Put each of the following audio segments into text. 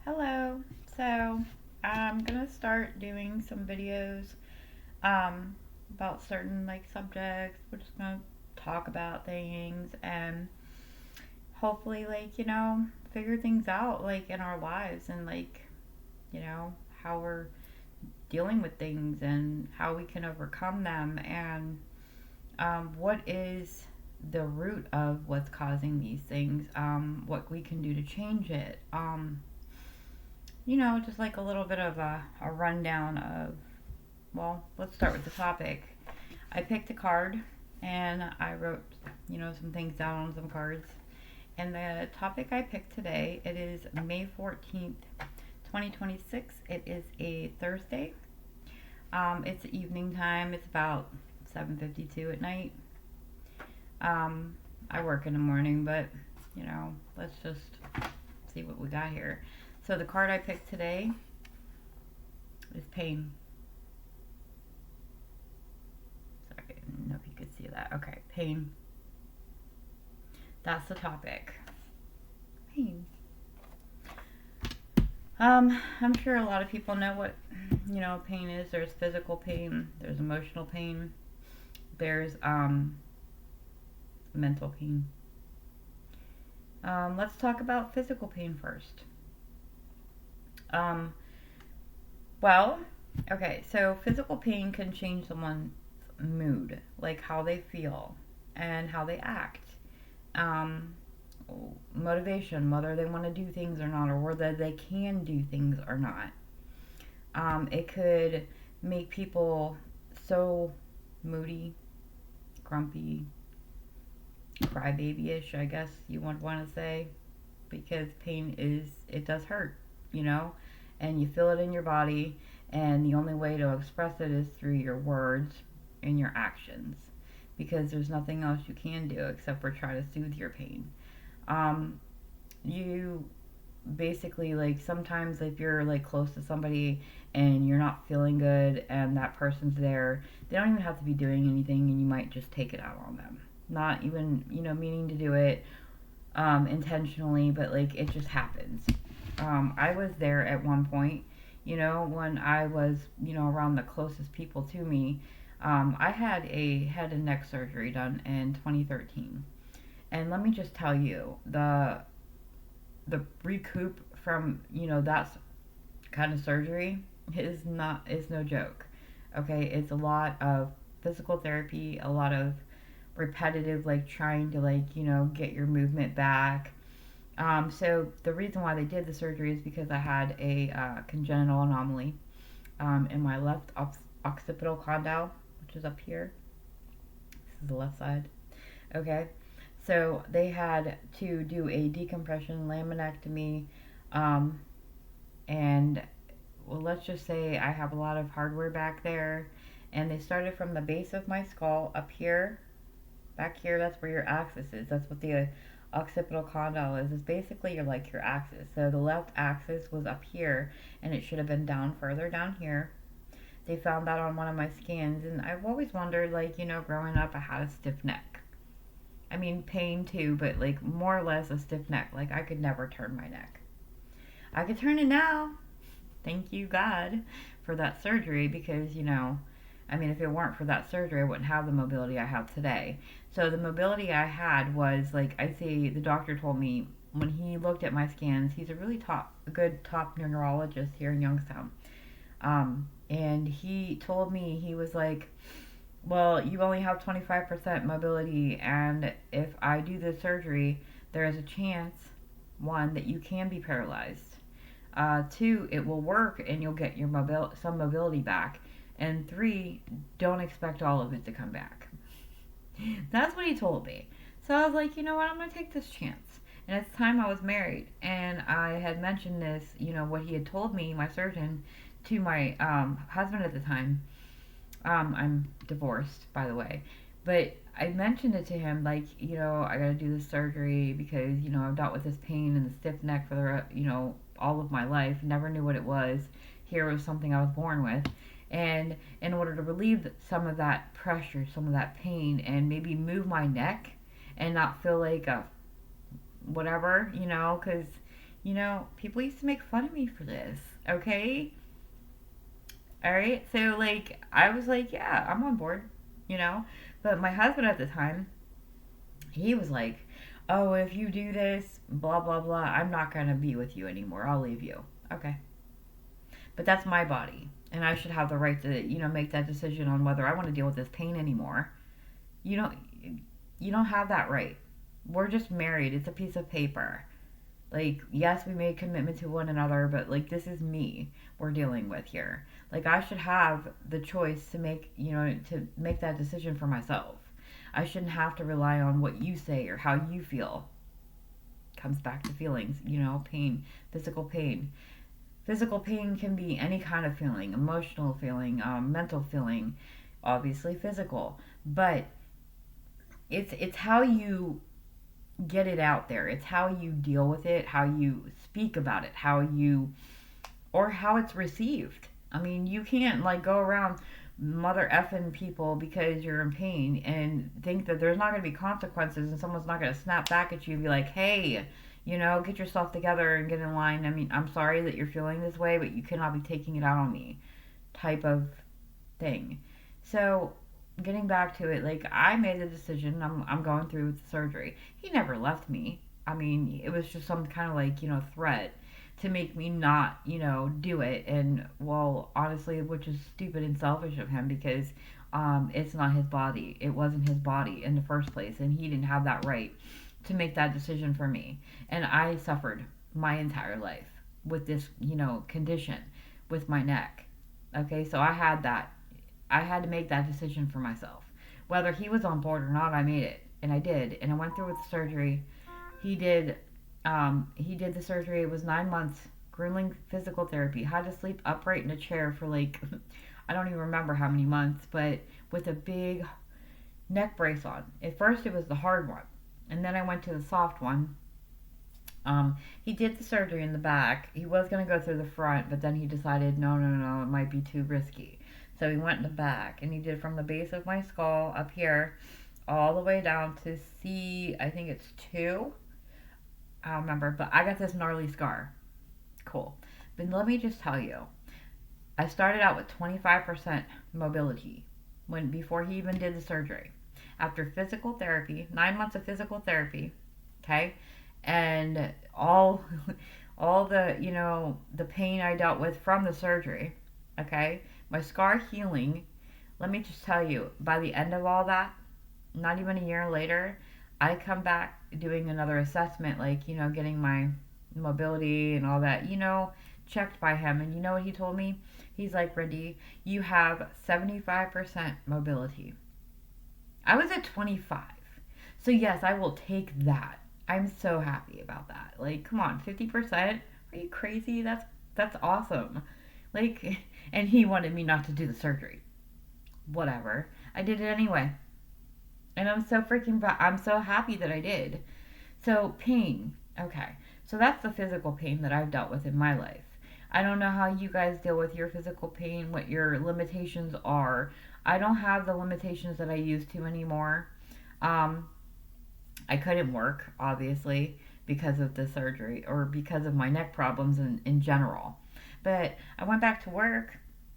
Hello. So, I'm gonna start doing some videos um, about certain subjects. We're just gonna talk about things and hopefully figure things out in our lives and how we're dealing with things and how we can overcome them and what is the root of what's causing these things, what we can do to change it. Just like a little bit of a rundown of, well, let's start with the topic. I picked a card and I wrote, some things down on some cards. And the topic I picked today, it is May 14th, 2026. It is a Thursday. It's evening time. It's about 7:52 at night. Um, I work in the morning, but let's just see what we got here. So the card I picked today is pain. Sorry, I don't know if you could see that. Okay, pain. That's the topic. Pain. I'm sure a lot of people know what pain is. There's physical pain. There's emotional pain. There's mental pain. Let's talk about physical pain first. Um, well, okay, so physical pain can change someone's mood, like how they feel and how they act. Um, Motivation, whether they want to do things or not, or whether they can do things or not. It could make people so moody, grumpy, crybaby-ish, I guess you would want to say, because it does hurt, you know, and you feel it in your body, and the only way to express it is through your words and your actions, because there's nothing else you can do except for try to soothe your pain. Um, you basically, like, sometimes if you're like close to somebody and you're not feeling good and that person's there, they don't even have to be doing anything, and you might just take it out on them, not even meaning to do it intentionally, but like it just happens. I was there at one point, when I was around the closest people to me. I had a head and neck surgery done in 2013, and let me just tell you, the recoup from that kind of surgery is no joke. Okay, it's a lot of physical therapy, a lot of repetitive, like trying to get your movement back. So the reason why they did the surgery is because I had a congenital anomaly in my left occipital condyle, which is up here. This is the left side. Okay, so they had to do a decompression laminectomy, um, and well, let's just say I have a lot of hardware back there, and they started from the base of my skull up here, back here. That's where your axis is. That's what the occipital condyle is. It's basically your axis. So the left axis was up here, and it should have been down further down here. They found that on one of my scans, and I've always wondered, growing up, I had a stiff neck. I mean, pain too, but like more or less a stiff neck. Like I could never turn my neck. I could turn it now. Thank you, God, for that surgery, because, I mean, if it weren't for that surgery, I wouldn't have the mobility I have today. So the mobility I had was, like, I say, the doctor told me when he looked at my scans, he's a really a good top neurologist here in Youngstown. And he told me, he was like, well, you only have 25% mobility, and if I do this surgery, there is a chance, one, that you can be paralyzed. Two, it will work and you'll get some mobility back. And three, don't expect all of it to come back. That's what he told me. So I was like, you know what, I'm going to take this chance. And at the time I was married, and I had mentioned this, what he had told me, my surgeon, to my husband at the time. I'm divorced, by the way. But I mentioned it to him, like, I got to do this surgery because, I've dealt with this pain and the stiff neck for all of my life. Never knew what it was. Here was something I was born with. And in order to relieve some of that pressure, some of that pain, and maybe move my neck and not feel like a whatever, because, People used to make fun of me for this, okay? All right. So, like, I was like, yeah, I'm on board, you know? But my husband at the time, he was like, oh, if you do this, blah, blah, blah, I'm not going to be with you anymore. I'll leave you. Okay. But that's my body. And I should have the right to, make that decision on whether I want to deal with this pain anymore. You don't, you don't have that right. We're just married. It's a piece of paper. Like, yes, we made commitment to one another, but like, this is me we're dealing with here. Like, I should have the choice to make that decision for myself. I shouldn't have to rely on what you say or how you feel. Comes back to feelings, pain, physical pain. Physical pain can be any kind of feeling, emotional feeling, mental feeling, obviously physical. But it's how you get it out there. It's how you deal with it, how you speak about it, or how it's received. I mean, you can't like go around mother effing people because you're in pain and think that there's not going to be consequences and someone's not going to snap back at you and be like, hey, get yourself together and get in line. I mean, I'm sorry that you're feeling this way, but you cannot be taking it out on me, type of thing. So, getting back to it, like, I made the decision. I'm going through with the surgery. He never left me. I mean, it was just some kind of like, threat to make me not, do it. And, well, honestly, which is stupid and selfish of him because it's not his body. It wasn't his body in the first place. And he didn't have that right to make that decision for me. And I suffered my entire life with this, condition with my neck. Okay, so I had to make that decision for myself. Whether he was on board or not, I made it, and I did, and I went through with the surgery. He did, he did the surgery. It was 9 months, grueling physical therapy. Had to sleep upright in a chair for like, I don't even remember how many months, but with a big neck brace on. At first, it was the hard one, and then I went to the soft one. He did the surgery in the back. He was going to go through the front, but then he decided, no, no, no, it might be too risky. So he went in the back, and he did from the base of my skull up here all the way down to C, I think it's 2. I don't remember, but I got this gnarly scar. Cool. But let me just tell you, I started out with 25% mobility before he even did the surgery. After physical therapy, 9 months of physical therapy, okay, and all the pain I dealt with from the surgery, okay, my scar healing. Let me just tell you, by the end of all that, not even a year later, I come back doing another assessment, like, getting my mobility and all that, checked by him. And you know what he told me? He's like, Randy, you have 75% mobility. I was at 25. So yes, I will take that. I'm so happy about that. Like, come on, 50%? Are you crazy? That's awesome. Like, and he wanted me not to do the surgery. Whatever. I did it anyway. And I'm so happy that I did. So, pain. Okay. So that's the physical pain that I've dealt with in my life. I don't know how you guys deal with your physical pain, what your limitations are. I don't have the limitations that I used to anymore. Um, I couldn't work, obviously, because of the surgery or because of my neck problems in general. But I went back to work,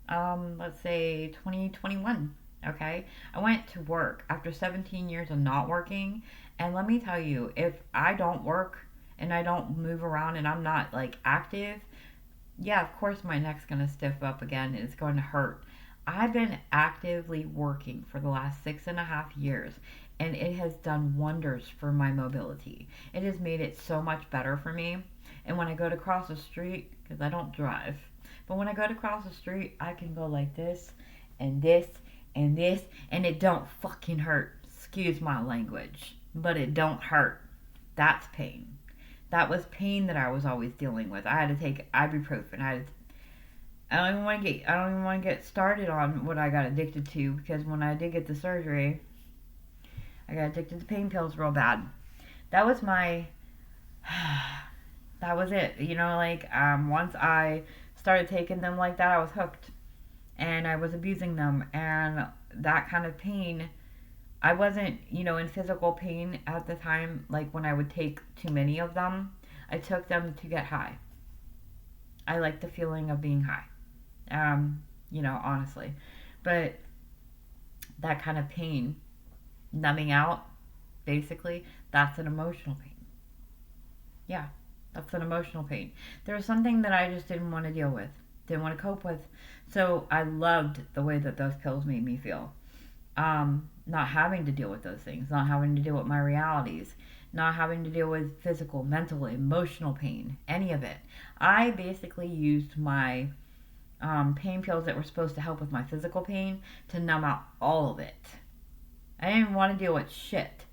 let's say 2021. Okay. I went to work after 17 years of not working. And let me tell you, if I don't work and I don't move around and I'm not like active, yeah, of course my neck's going to stiff up again and it's going to hurt. I've been actively working for the last 6.5 years and it has done wonders for my mobility. It has made it so much better for me. And when I go to cross the street, because I don't drive, but when I go to cross the street, I can go like this and this and this, and it don't fucking hurt. Excuse my language, but it don't hurt. That's pain. That was pain that I was always dealing with. I had to take ibuprofen. I don't even want to get started on what I got addicted to because when I did get the surgery, I got addicted to pain pills real bad. That was my that was it. Once I started taking them like that, I was hooked and I was abusing them. And that kind of pain, I wasn't, in physical pain at the time, like when I would take too many of them. I took them to get high. I like the feeling of being high. Honestly. But that kind of pain, numbing out, basically, that's an emotional pain. Yeah, that's an emotional pain. There was something that I just didn't want to deal with, didn't want to cope with. So I loved the way that those pills made me feel. Not having to deal with those things, not having to deal with my realities, not having to deal with physical, mental, emotional pain, any of it. I basically used my pain pills that were supposed to help with my physical pain to numb out all of it. I didn't want to deal with shit.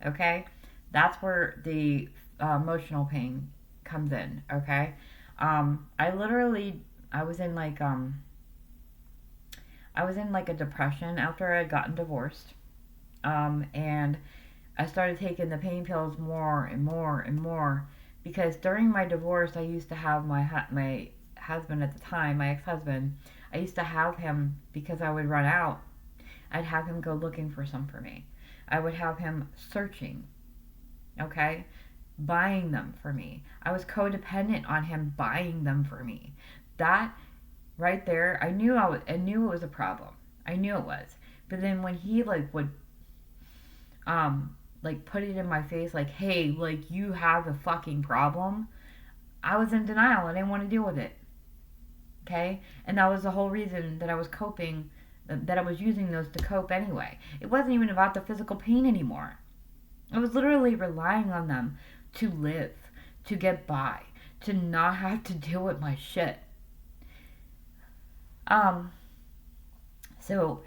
Okay? That's where the emotional pain comes in. Okay? I literally, I was in like, I was in like a depression after I had gotten divorced. And I started taking the pain pills more and more and more because during my divorce, I used to have my husband at the time, my ex-husband. I used to have him because I would run out. I'd have him go looking for some for me. I would have him searching, okay, buying them for me. I was codependent on him buying them for me. That right there, I knew it was a problem. I knew it was. But then when he would put it in my face like, hey, like you have a fucking problem, I was in denial. I didn't want to deal with it. Okay? And that was the whole reason that I was coping, that I was using those to cope anyway. It wasn't even about the physical pain anymore. I was literally relying on them to live, to get by, to not have to deal with my shit. Um, so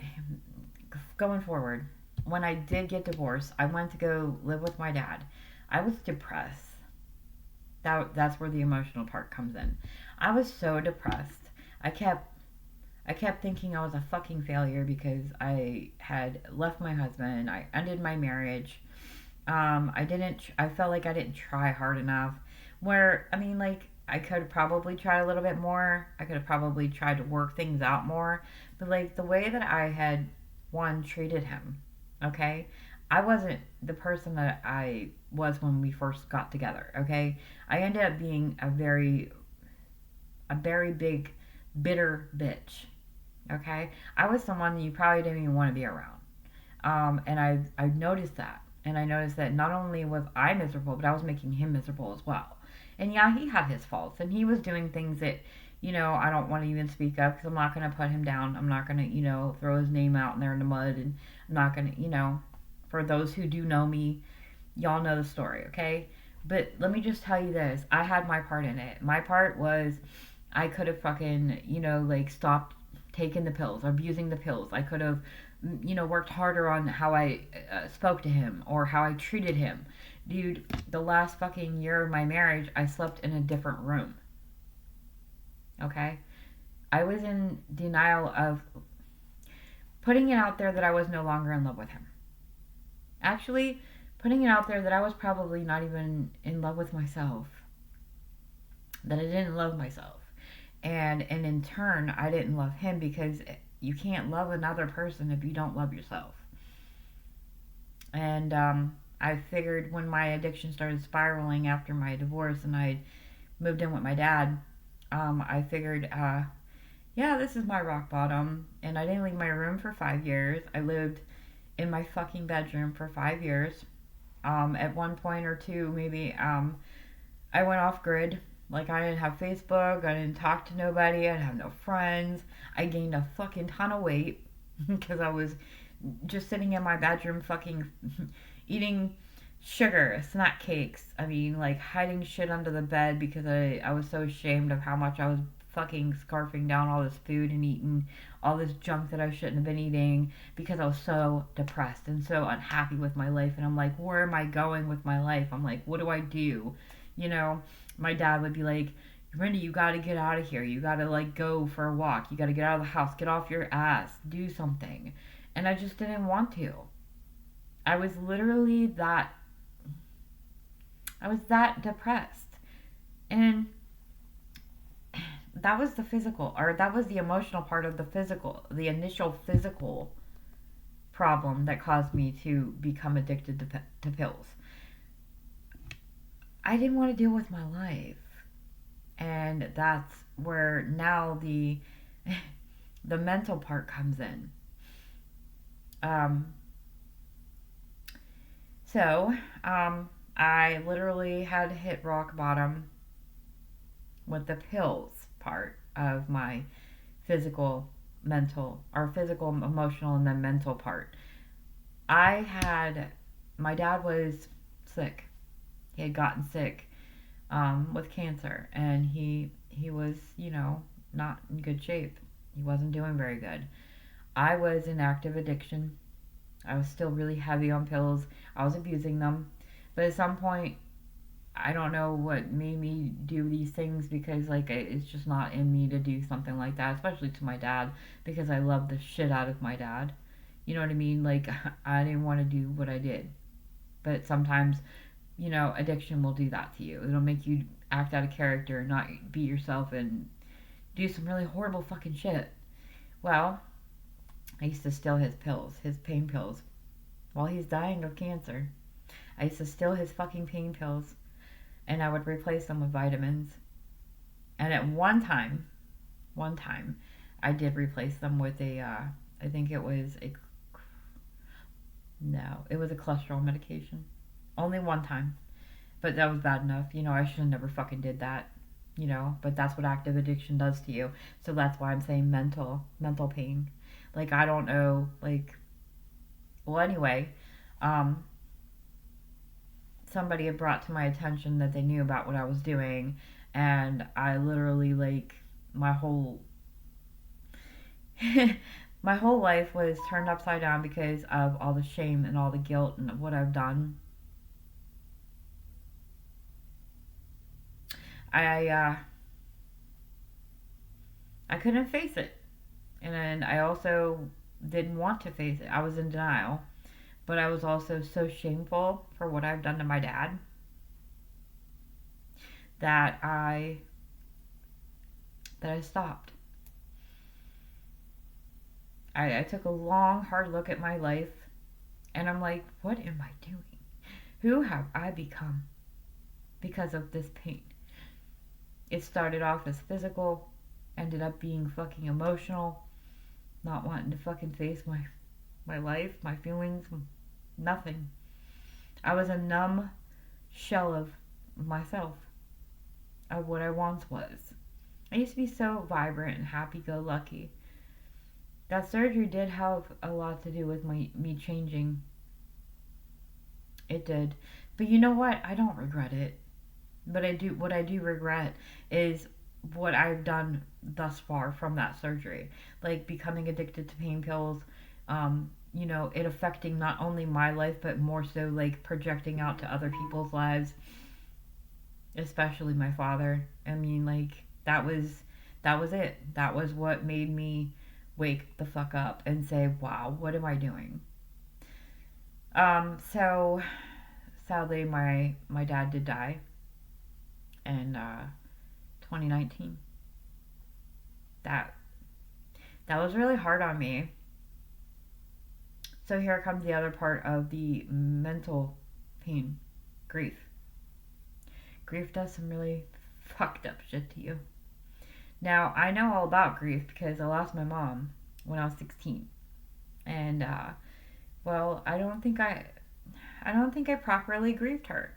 going forward, when I did get divorced, I went to go live with my dad. I was depressed. That's where the emotional part comes in. I was so depressed. I kept I kept thinking I was a fucking failure because I had left my husband. I ended my marriage. I didn't. I felt like I didn't try hard enough. Where I mean, like I could have probably tried a little bit more. I could have probably tried to work things out more. But like the way that I had one treated him, okay, I wasn't the person that I was when we first got together. Okay, I ended up being a very big bitter bitch. Okay, I was someone you probably didn't even want to be around. And I noticed that. And I noticed that not only was I miserable, but I was making him miserable as well. And yeah, he had his faults. And he was doing things that, I don't want to even speak of because I'm not going to put him down. I'm not going to, throw his name out in there in the mud. And I'm not going to, for those who do know me, y'all know the story, okay? But let me just tell you this. I had my part in it. My part was I could have fucking, stopped taking the pills, abusing the pills. I could have, worked harder on how I spoke to him or how I treated him. Dude, the last fucking year of my marriage, I slept in a different room. Okay? I was in denial of putting it out there that I was no longer in love with him. Actually, putting it out there that I was probably not even in love with myself. That I didn't love myself. And in turn, I didn't love him because you can't love another person if you don't love yourself. And I figured when my addiction started spiraling after my divorce and I moved in with my dad, I figured, yeah, this is my rock bottom. And I didn't leave my room for 5 years. I lived in my fucking bedroom for 5 years. At one point or two, maybe, I went off grid. Like, I didn't have Facebook, I didn't talk to nobody, I didn't have no friends. I gained a fucking ton of weight because I was just sitting in my bedroom fucking eating sugar, snack cakes. I mean, like, hiding shit under the bed because I was so ashamed of how much I was fucking scarfing down all this food and eating all this junk that I shouldn't have been eating because I was so depressed and so unhappy with my life. And I'm like, where am I going with my life? I'm like, what do I do? My dad would be like, Randy, you gotta get out of here. You gotta, go for a walk. You gotta get out of the house. Get off your ass. Do something. And I just didn't want to. I was literally I was that depressed. And that was the physical, or that was the emotional part of the initial physical problem that caused me to become addicted to pills. I didn't want to deal with my life. And that's where now the mental part comes in. Um, so, I literally had hit rock bottom with the pills part of my physical, mental, or physical, emotional, and then mental part. I had, my dad was sick. He had gotten sick with cancer, and he was, not in good shape. He wasn't doing very good. I was in active addiction. I was still really heavy on pills. I was abusing them. But at some point, I don't know what made me do these things because, like, it's just not in me to do something like that, especially to my dad, because I love the shit out of my dad. You know what I mean? Like, I didn't want to do what I did. But sometimes, addiction will do that to you. It'll make you act out of character and not be yourself and do some really horrible fucking shit. Well, I used to steal his pills, his pain pills, while he's dying of cancer. I used to steal his fucking pain pills and I would replace them with vitamins. And at one time, I did replace them with I think it was no, it was a cholesterol medication. Only one time. But that was bad enough. I should have never fucking did that. But that's what active addiction does to you. So that's why I'm saying mental pain. Like, I don't know, like, well, anyway, um, somebody had brought to my attention that they knew about what I was doing, and I literally, like, my whole my whole life was turned upside down because of all the shame and all the guilt and what I've done. I I couldn't face it, and then I also didn't want to face it. I was in denial, but I was also so shameful for what I've done to my dad that I stopped. I took a long, hard look at my life, and I'm like, what am I doing? Who have I become because of this pain? It started off as physical, ended up being fucking emotional, not wanting to fucking face my life, my feelings, nothing. I was a numb shell of myself, of what I once was. I used to be so vibrant and happy go lucky. That surgery did have a lot to do with me changing. It did. But you know what? I don't regret it. But what I do regret is what I've done thus far from that surgery. Like becoming addicted to pain pills, it affecting not only my life but more so like projecting out to other people's lives, especially my father. I mean, like that was it. That was what made me wake the fuck up and say, "Wow, what am I doing?" So sadly, my dad did die in 2019. That that was really hard on me. So here comes the other part of the mental pain, grief. Grief does some really fucked up shit to you. Now I know all about grief because I lost my mom when I was 16, and well, I don't think I properly grieved her.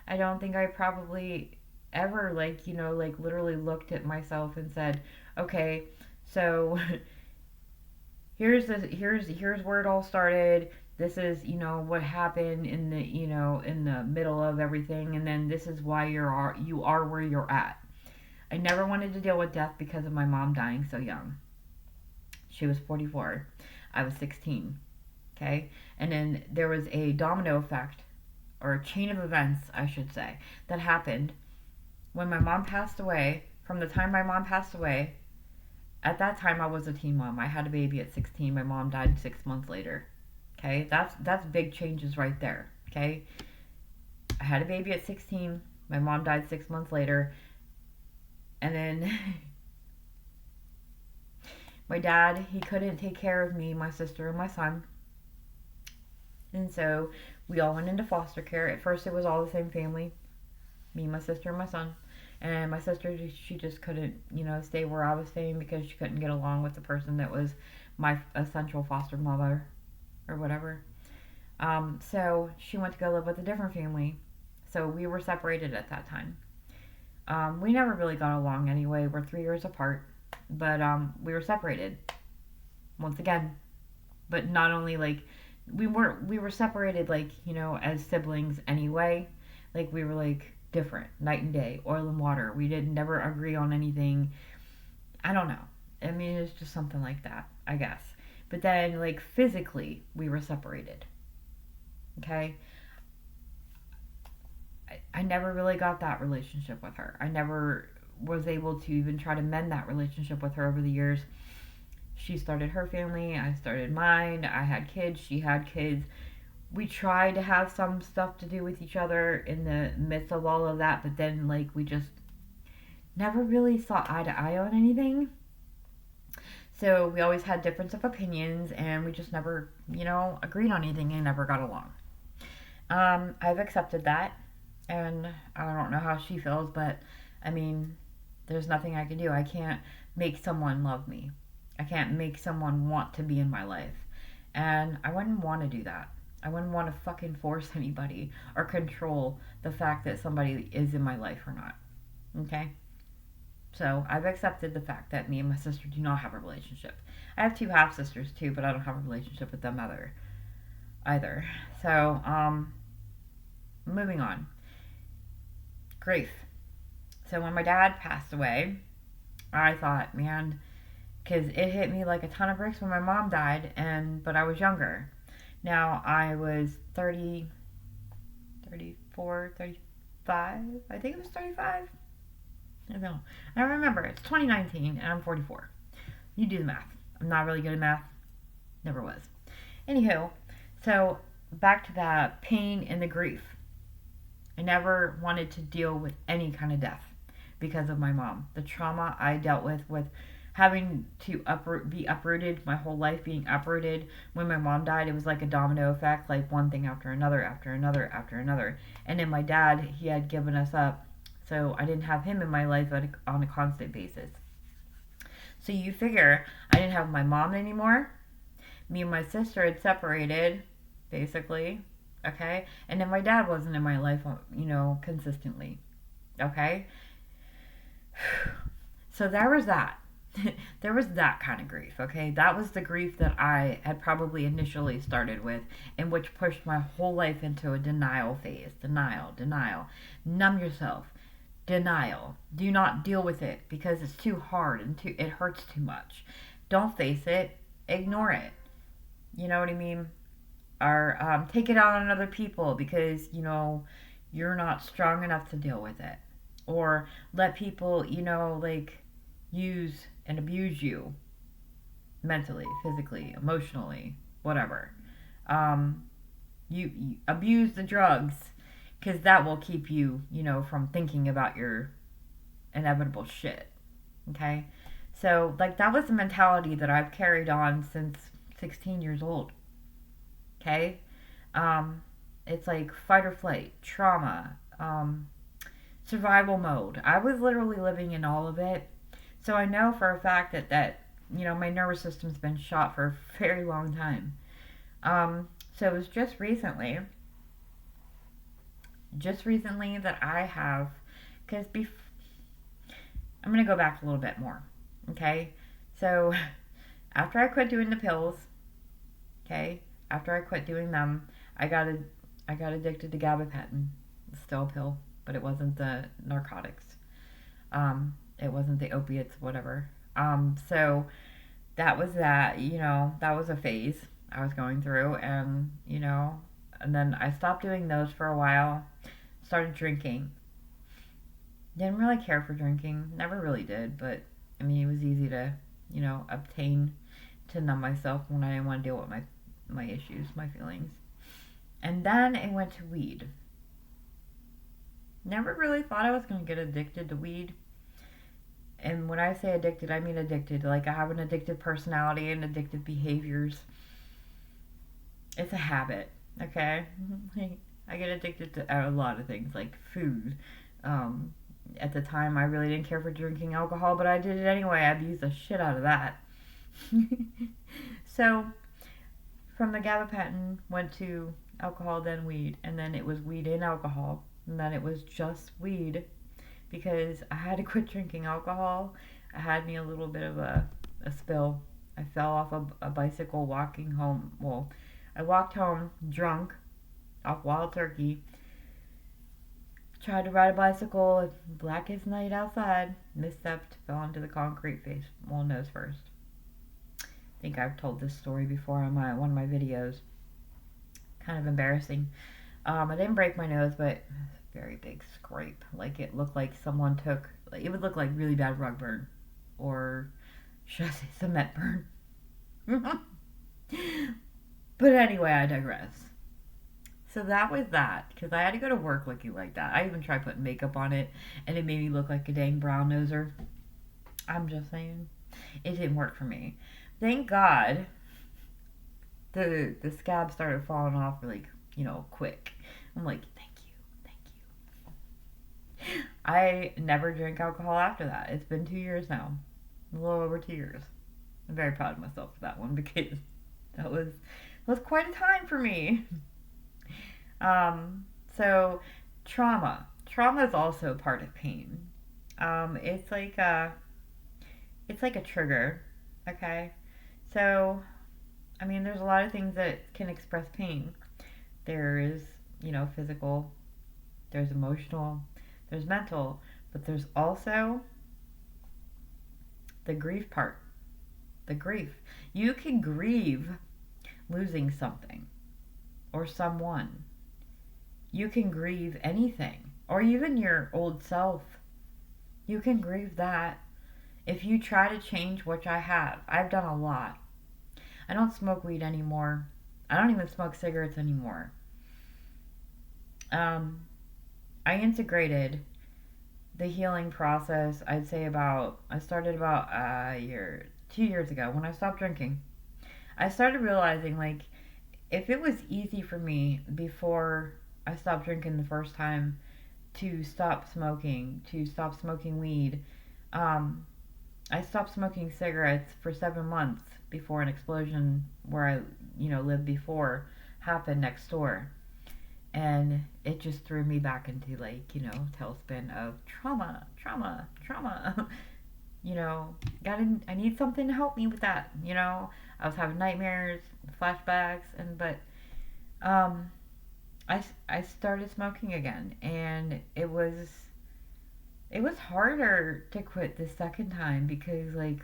I don't think I probably ever like literally looked at myself and said, okay, so here's where it all started. This is what happened in the middle of everything, and then this is why you are where you're at. I never wanted to deal with death because of my mom dying so young. She was 44. I was 16. Okay? And then there was a domino effect, or a chain of events, I should say, that happened when my mom passed away. From the time my mom passed away, at that time I was a teen mom. I had a baby at 16. My mom died 6 months later. Okay? That's big changes right there. Okay? I had a baby at 16. My mom died 6 months later. And then my dad, he couldn't take care of me, my sister, and my son. And so we all went into foster care. At first, it was all the same family. Me, my sister, and my son. And my sister, she just couldn't, stay where I was staying because she couldn't get along with the person that was my essential foster mother or whatever. So she went to go live with a different family. So we were separated at that time. We never really got along anyway. We're 3 years apart, but we were separated once again. But not only like we were separated like as siblings anyway. Like we were like different, night and day, oil and water. We didn't never agree on anything. I don't know. I mean, it's just something like that, I guess. But then like physically, we were separated. Okay, I never really got that relationship with her. I never was able to even try to mend that relationship with her over the years. She started her family, I started mine. I had kids, she had kids. We tried to have some stuff to do with each other in the midst of all of that, but then like we just never really saw eye to eye on anything. So we always had difference of opinions and we just never, agreed on anything and never got along. I've accepted that and I don't know how she feels, but I mean, there's nothing I can do. I can't make someone love me. I can't make someone want to be in my life. And I wouldn't want to do that. I wouldn't want to fucking force anybody or control the fact that somebody is in my life or not. Okay? So I've accepted the fact that me and my sister do not have a relationship. I have two half sisters too, but I don't have a relationship with them either. So, moving on. Grief. So when my dad passed away, I thought, man, because it hit me like a ton of bricks when my mom died, but I was younger. Now I was 30, 34, 35. I think it was 35. I don't know. I remember it's 2019 and I'm 44. You do the math. I'm not really good at math. Never was. Anywho, so back to the pain and the grief. I never wanted to deal with any kind of death because of my mom. The trauma I dealt with having to be uprooted, my whole life being uprooted. When my mom died, it was like a domino effect, like one thing after another, after another, after another. And then my dad, he had given us up, so I didn't have him in my life on a constant basis. So you figure I didn't have my mom anymore. Me and my sister had separated, basically. Okay? And then my dad wasn't in my life, consistently. Okay? So there was that. There was that kind of grief, okay? That was the grief that I had probably initially started with, and which pushed my whole life into a denial phase. Denial. Numb yourself. Denial. Do not deal with it because it's too hard and it hurts too much. Don't face it. Ignore it. You know what I mean? Or take it out on other people because, you're not strong enough to deal with it. Or let people, use and abuse you mentally, physically, emotionally, whatever. You abuse the drugs because that will keep you, from thinking about your inevitable shit. Okay? So, like, that was the mentality that I've carried on since 16 years old. Okay? It's like fight or flight, trauma, survival mode. I was literally living in all of it. So I know for a fact that my nervous system's been shot for a very long time. So it was just recently that I have, because I'm going to go back a little bit more. Okay? So after I quit doing the pills, okay, after I quit doing them, I got addicted to gabapentin. It's still a pill, but it wasn't the narcotics. It wasn't the opiates, whatever. So that was that. That was a phase I was going through, and then I stopped doing those for a while. Started drinking. Didn't really care for drinking. Never really did, but I mean, it was easy to, obtain to numb myself when I didn't want to deal with my issues, my feelings. And then it went to weed. Never really thought I was going to get addicted to weed. And when I say addicted, I mean addicted. Like, I have an addictive personality and addictive behaviors. It's a habit, okay? I get addicted to a lot of things, like food, At the time, I really didn't care for drinking alcohol, but I did it anyway. I abused the shit out of that. So, from the gabapentin, went to alcohol, then weed, and then it was weed and alcohol, and then it was just weed because I had to quit drinking alcohol. I had me a little bit of a spill. I fell off a bicycle walking home. Well, I walked home drunk off Wild Turkey. Tried to ride a bicycle, black as night outside. Misstepped, fell onto the concrete face, well, nose first. I think I've told this story before on one of my videos. Kind of embarrassing. I didn't break my nose, but it was a very big scrape. Like it looked like someone took. Like, it would look like really bad rug burn, or should I say cement burn? But anyway, I digress. So that was that, because I had to go to work looking like that. I even tried putting makeup on it, and it made me look like a dang brown noser. I'm just saying, it didn't work for me. Thank God, the scab started falling off like, quick. I'm like, thank you. I never drank alcohol after that. It's been 2 years now, a little over 2 years. I'm very proud of myself for that one because that was quite a time for me. So trauma. Trauma is also part of pain. It's like a trigger. Okay. So, I mean, there's a lot of things that can express pain. There is, physical, there's emotional, there's mental, but there's also the grief part. The grief. You can grieve losing something or someone. You can grieve anything, or even your old self. You can grieve that. If you try to change, which I have, I've done a lot. I don't smoke weed anymore. I don't even smoke cigarettes anymore. I integrated the healing process, I'd say I started about a year, 2 years ago when I stopped drinking. I started realizing, like, if it was easy for me before I stopped drinking the first time to stop smoking weed, I stopped smoking cigarettes for 7 months before an explosion where I, lived before happened next door. And it just threw me back into, like, tailspin of trauma, trauma, trauma. I need something to help me with that. I was having nightmares, flashbacks, but I started smoking again, and it was harder to quit the second time because, like,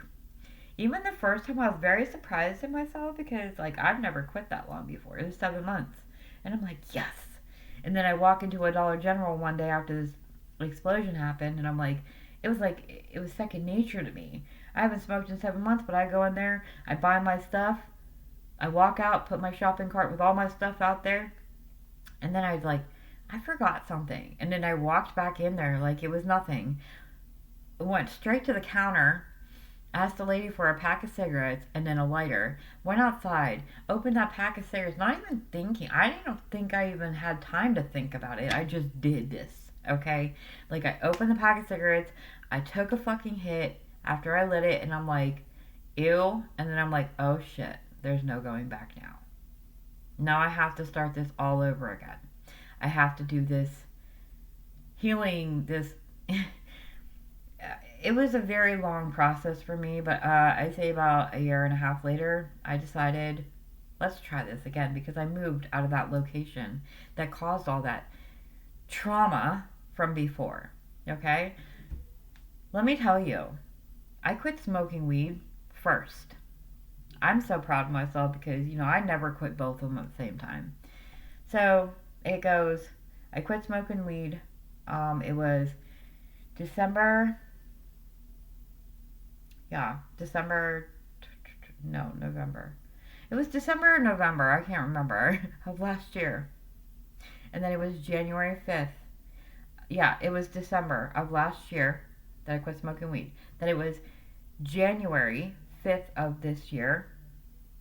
even the first time I was very surprised in myself because, like, I've never quit that long before. It was 7 months, and I'm like, yes. And then I walk into a Dollar General one day after this explosion happened, and I'm like it was second nature to me. I haven't smoked in 7 months, but I go in there, I buy my stuff, I walk out, put my shopping cart with all my stuff out there, and then I was like, I forgot something. And then I walked back in there like it was nothing. Went straight to the counter, asked the lady for a pack of cigarettes and then a lighter. Went outside, opened that pack of cigarettes, not even thinking. I didn't think I even had time to think about it. I just did this, okay? Like, I opened the pack of cigarettes, I took a fucking hit after I lit it, and I'm like, ew. And then I'm like, oh shit, there's no going back now. Now I have to start this all over again. I have to do this healing, this. It was a very long process for me, but I'd say about a year and a half later, I decided, let's try this again because I moved out of that location that caused all that trauma from before. Okay? Let me tell you, I quit smoking weed first. I'm so proud of myself because, I never quit both of them at the same time. So it goes, I quit smoking weed. It was December. Yeah, November. It was December or November, I can't remember, of last year. And then it was January 5th. Yeah, it was December of last year that I quit smoking weed. Then it was January 5th of this year,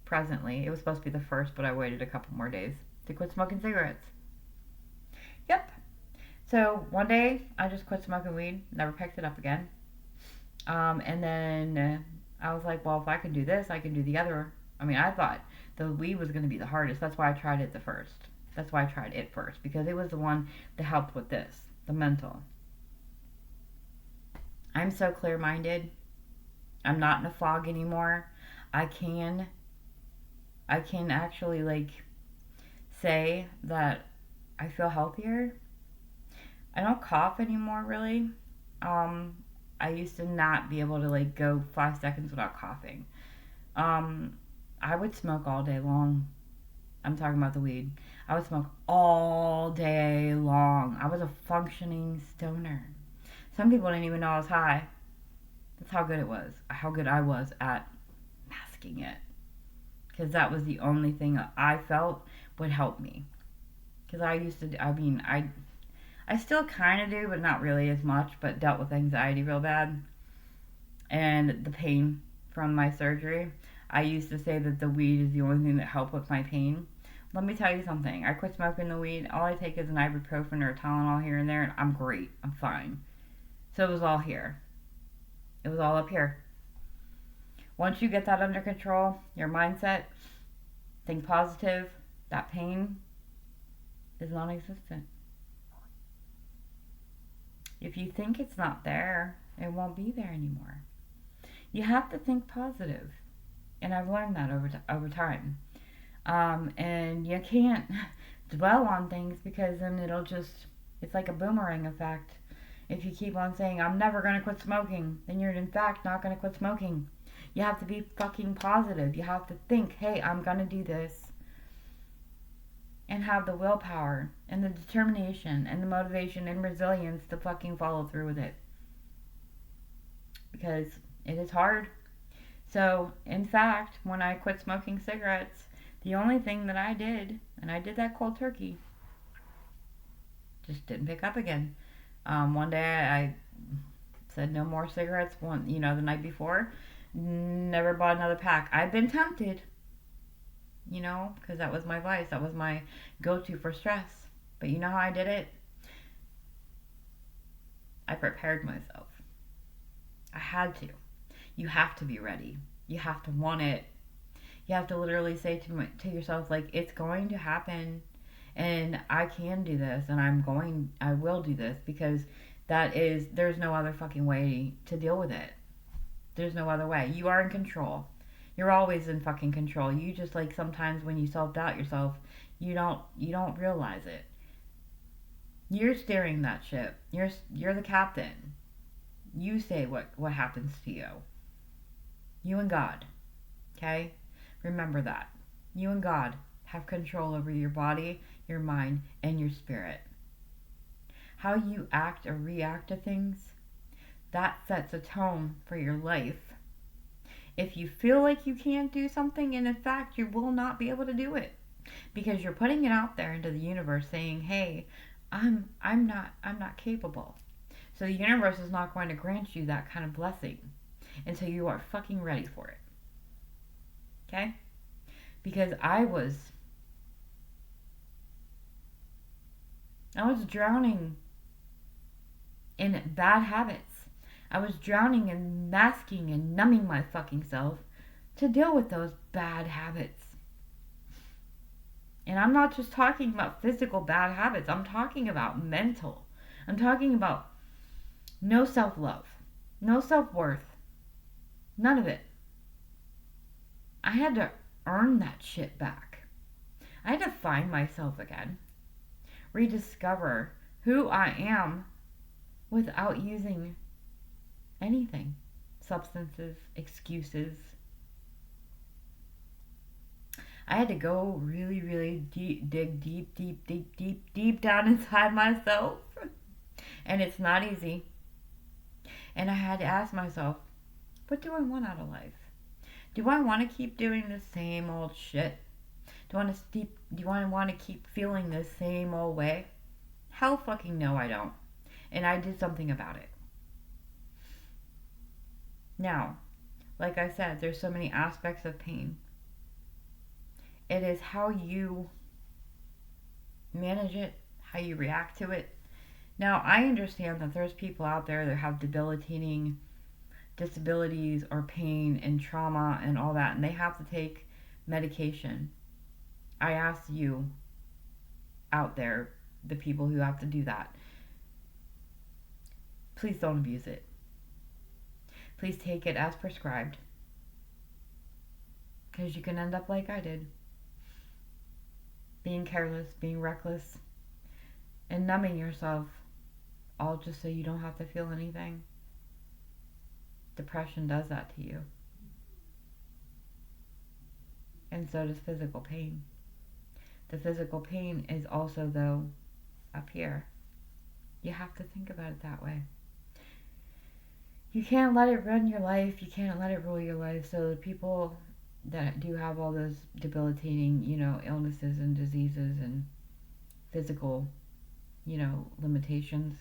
presently. It was supposed to be the 1st, but I waited a couple more days to quit smoking cigarettes. Yep. So one day I just quit smoking weed, never picked it up again. And then I was like, well, if I can do this, I can do the other. I mean, I thought the weed was going to be the hardest. That's why I tried it the first. That's why I tried it first, because it was the one that helped with this, the mental. I'm so clear minded. I'm not in a fog anymore. I can I can actually like say that I feel healthier. I don't cough anymore really. Um I used to not be able to like go 5 seconds without coughing. Um I would smoke all day long. I'm talking about the weed. I would smoke all day long. I was a functioning stoner. Some people didn't even know I was high. That's how good it was. How good I was at masking it. Because that was the only thing that I felt would help me. Because I used to, I mean, I still kind of do, but not really as much, but dealt with anxiety real bad and the pain from my surgery. I used to say that the weed is the only thing that helped with my pain. Let me tell you something. I quit smoking the weed. All I take is an ibuprofen or a Tylenol here and there, and I'm great. I'm fine. So it was all here. It was all up here. Once you get that under control, your mindset, think positive, that pain is non existent. If you think it's not there, it won't be there anymore. You have to think positive, and I've learned that over time. And you can't dwell on things because then it'll just, it's like a boomerang effect. If you keep on saying, I'm never going to quit smoking, then you're in fact not going to quit smoking. You have to be fucking positive. You have to think, hey, I'm going to do this. And have the willpower and the determination and the motivation and resilience to fucking follow through with it. Because it is hard. So, in fact, when I quit smoking cigarettes, the only thing that I did, and I did that cold turkey, just didn't pick up again. One day I said no more cigarettes. The night before, never bought another pack. I've been tempted, because that was my vice. That was my go-to for stress. But you know how I did it? I prepared myself. I had to. You have to be ready. You have to want it. You have to literally say to yourself, like, it's going to happen, and I can do this, and I will do this, because there's no other fucking way to deal with it. There's no other way. You are in control. You're always in fucking control. You just, like, sometimes when you self-doubt yourself, you don't realize it. You're steering that ship. You're the captain. You say what happens to you. You and God. Okay? Remember that. You and God have control over your body, your mind, and your spirit. How you act or react to things, that sets a tone for your life. If you feel like you can't do something, and in fact you will not be able to do it, because you're putting it out there into the universe saying, hey, I'm not capable. So the universe is not going to grant you that kind of blessing until you are fucking ready for it. Okay? Because I was drowning in bad habits. I was drowning in masking and numbing my fucking self to deal with those bad habits. And I'm not just talking about physical bad habits. I'm talking about mental. I'm talking about no self-love, no self-worth, none of it. I had to earn that shit back. I had to find myself again, rediscover who I am without using anything, substances, excuses. I had to go really, really deep, dig deep, deep, deep, deep, deep down inside myself. And it's not easy. And I had to ask myself, what do I want out of life? Do I want to keep doing the same old shit? Do I want to keep feeling the same old way? Hell fucking no, I don't. And I did something about it. Now, like I said, there's so many aspects of pain. It is how you manage it, how you react to it, Now, I understand that there's people out there that have debilitating disabilities or pain and trauma and all that, and they have to take medication. I ask you out there, the people who have to do that, please don't abuse it. Please take it as prescribed, because you can end up like I did, being careless, being reckless, and numbing yourself, all just so you don't have to feel anything. Depression does that to you. And so does physical pain. The physical pain is also, though, up here. You have to think about it that way. You can't let it run your life. You can't let it rule your life. So the people that do have all those debilitating, illnesses and diseases and physical, limitations,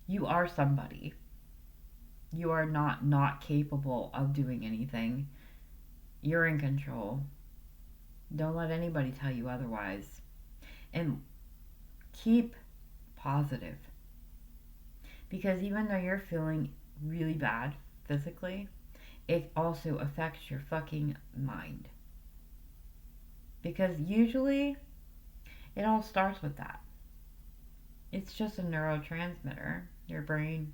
you are somebody. You are not capable of doing anything. You're in control. Don't let anybody tell you otherwise. And keep positive. Because even though you're feeling really bad physically, it also affects your fucking mind. Because usually it all starts with that. It's just a neurotransmitter, your brain.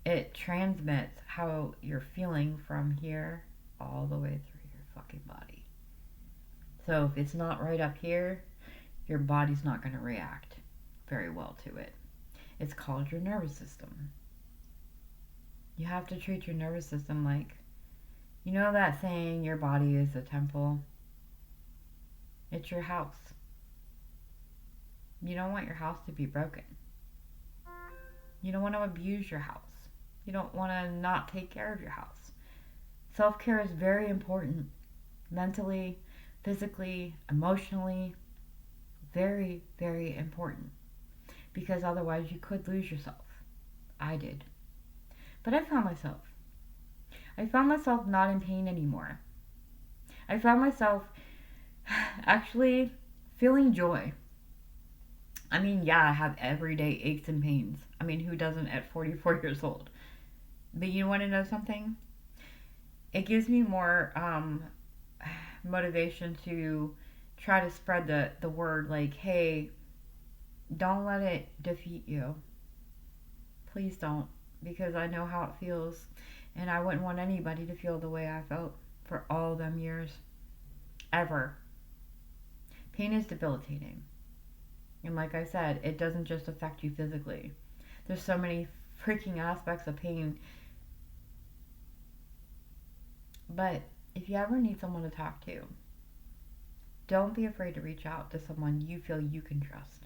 It transmits how you're feeling from here all the way through your fucking body. So if it's not right up here, your body's not going to react very well to it. It's called your nervous system. You have to treat your nervous system like, that saying, your body is a temple? It's your house. You don't want your house to be broken. You don't want to abuse your house. You don't want to not take care of your house. Self-care is very important. Mentally, physically, emotionally. Very, very important. Because otherwise you could lose yourself. I did. But I found myself not in pain anymore. I found myself actually feeling joy. I mean, yeah, I have everyday aches and pains. I mean, who doesn't at 44 years old? But you want to know something? It gives me more motivation to try to spread the word like, hey, don't let it defeat you. Please don't. Because I know how it feels. And I wouldn't want anybody to feel the way I felt for all them years. Ever. Pain is debilitating. And like I said, it doesn't just affect you physically. There's so many freaking aspects of pain. But if you ever need someone to talk to, don't be afraid to reach out to someone you feel you can trust.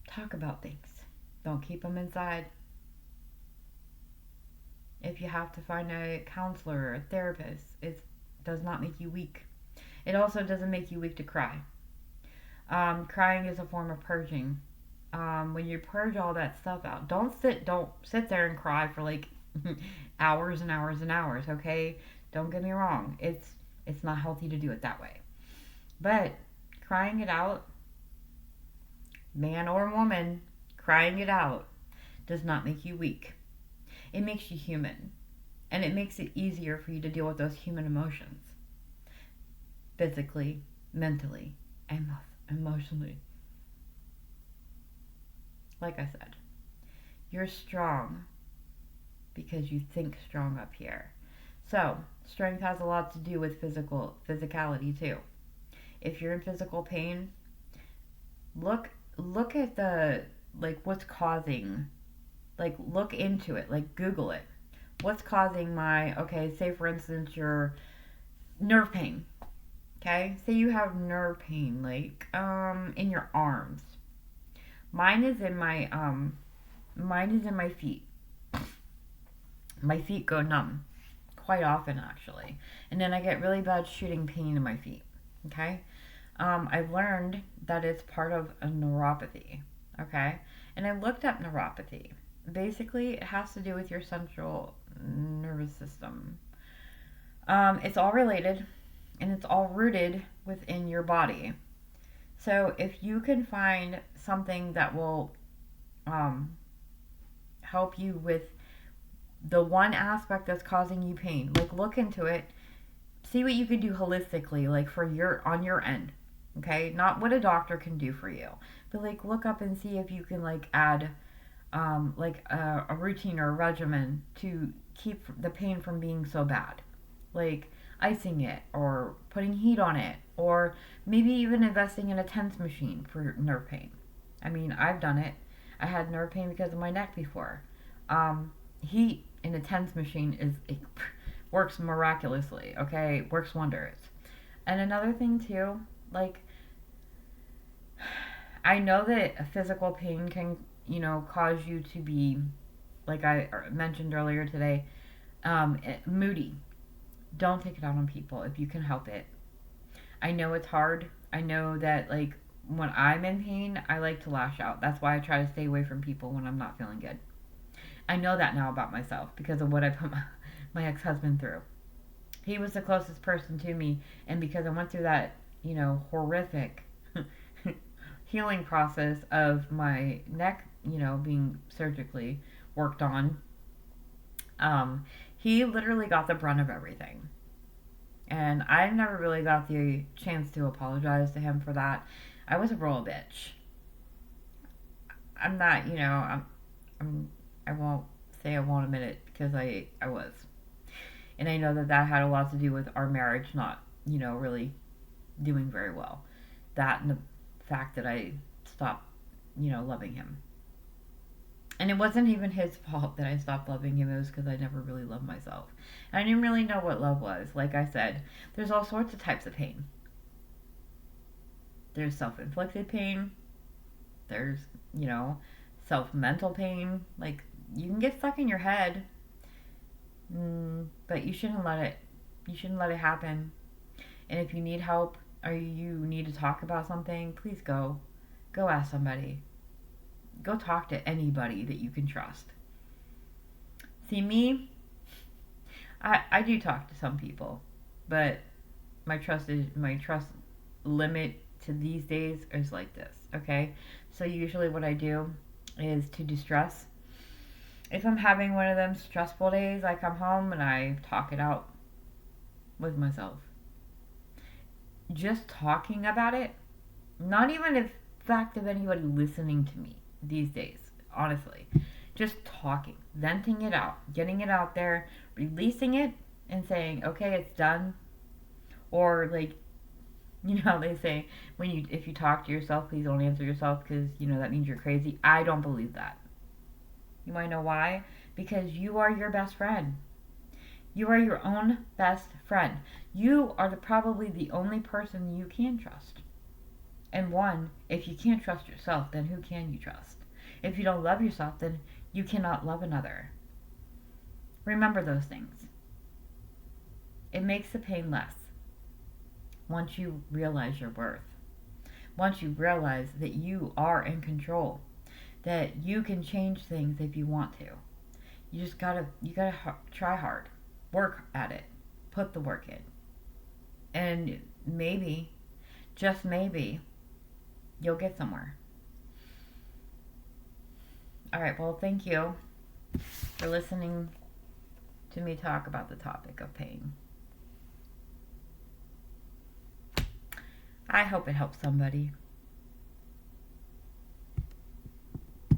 Talk about things. Don't keep them inside. If you have to find a counselor or a therapist, it does not make you weak. It also doesn't make you weak to cry. Crying is a form of purging. When you purge all that stuff out, don't sit there and cry for like hours and hours and hours. Okay, don't get me wrong. It's not healthy to do it that way. But crying it out, man or woman, crying it out does not make you weak. It makes you human, and it makes it easier for you to deal with those human emotions, physically, mentally, and emotionally. Like I said, you're strong because you think strong up here. So, strength has a lot to do with physicality too. If you're in physical pain, look at what's causing, look into it, Google it. What's causing say for instance your nerve pain. Okay? Say you have nerve pain in your arms. Mine is in my feet. My feet go numb quite often actually. And then I get really bad shooting pain in my feet. Okay? I've learned that it's part of a neuropathy. Okay? And I looked up neuropathy. Basically, it has to do with your central nervous system. It's all related, and it's all rooted within your body. So if you can find something that will um, help you with the one aspect that's causing you pain, like look into it, see what you can do holistically, like for your on your end. Okay, not what a doctor can do for you, but like look up and see if you can like add like a routine or a regimen to keep the pain from being so bad, like icing it or putting heat on it, or maybe even investing in a TENS machine for nerve pain. I mean, I've done it. I had nerve pain because of my neck before. Heat in a TENS machine is it works miraculously. Okay, it works wonders. And another thing too, like I know that a physical pain can, cause you to be, like I mentioned earlier today, moody. Don't take it out on people if you can help it. I know it's hard. I know that, like, when I'm in pain, I like to lash out. That's why I try to stay away from people when I'm not feeling good. I know that now about myself because of what I put my ex husband through. He was the closest person to me, and because I went through that, horrific healing process of my neck, being surgically worked on, um, he literally got the brunt of everything. And I never really got the chance to apologize to him for that. I was a royal bitch. I'm not, I'm I won't say I won't admit it because I was. And I know that that had a lot to do with our marriage not, really doing very well. That and the fact that I stopped, loving him. And it wasn't even his fault that I stopped loving him. It was because I never really loved myself. And I didn't really know what love was. Like I said, there's all sorts of types of pain. There's self inflicted pain. There's, self mental pain. Like, you can get stuck in your head, but you shouldn't let it. You shouldn't let it happen. And if you need help or you need to talk about something, please go. Go ask somebody. Go talk to anybody that you can trust. See, me, I do talk to some people, but my trust limit to these days is like this, okay? So usually what I do is to distress. If I'm having one of them stressful days, I come home and I talk it out with myself. Just talking about it, not even the fact of anybody listening to me these days, honestly. Just talking, venting it out, getting it out there, releasing it, and saying, okay, it's done. Or, like, they say, if you talk to yourself, please don't answer yourself because, that means you're crazy. I don't believe that. You might know why? Because you are your best friend. You are your own best friend. You are probably the only person you can trust. And one, if you can't trust yourself, then who can you trust? If you don't love yourself, then you cannot love another. Remember those things. It makes the pain less once you realize your worth. Once you realize that you are in control, that you can change things if you want to. You gotta try hard, work at it, put the work in, and maybe, just maybe, you'll get somewhere. All right. Well, thank you for listening to me talk about the topic of pain. I hope it helps somebody.